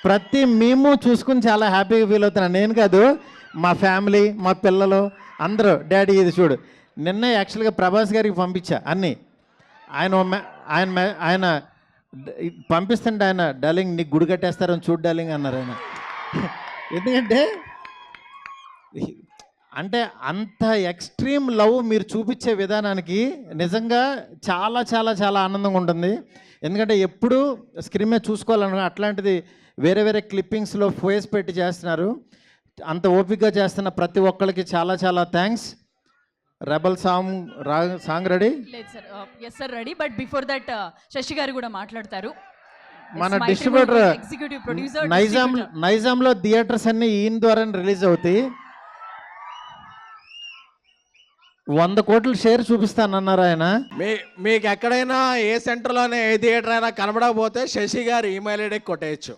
ప్రతి మేము చూసుకుని చాలా హ్యాపీగా ఫీల్ అవుతున్నాను. నేను కాదు, మా ఫ్యామిలీ, మా పిల్లలు అందరూ డాడీ ఇది చూడు. నిన్నే యాక్చువల్గా ప్రభాస్ గారికి పంపించా అన్నీ. ఆయన పంపిస్తుంటే ఆయన డార్లింగ్ నీకు గుడి కట్టేస్తారని చూడు డార్లింగ్ అన్నారు ఆయన. ఎందుకంటే అంటే అంత ఎక్స్ట్రీమ్ లవ్ మీరు చూపించే విధానానికి నిజంగా చాలా చాలా చాలా ఆనందంగా ఉంటుంది. ఎందుకంటే ఎప్పుడు స్క్రీన్ మీద చూసుకోవాలను అట్లాంటిది వేరే వేరే క్లిప్పింగ్స్లో ఫేస్ పెట్టి చేస్తున్నారు. అంత ఓపికగా చేస్తున్న ప్రతి ఒక్కరికి చాలా చాలా థ్యాంక్స్. Rebel song ready? లేదు sir. Yes sir, ready. But before that Shashi garu కూడా మాట్లాడతారు. మన డిస్ట్రిబ్యూటర్ ఎగ్జిక్యూటివ్ ప్రొడ్యూసర్ నైజాంలో థియేటర్స్ అన్ని ఈయన ద్వారా రిలీజ్ అవుతాయి. 100 కోట్ల షేర్ చూపిస్తానన్నారు ఆయన. మీకు ఎక్కడైనా ఏ సెంటర్లోనే ఏ థియేటర్ అయినా కనబడకపోతే శశి గారు ఈమెయిల్ ఐడికి కొట్టేయచ్చు.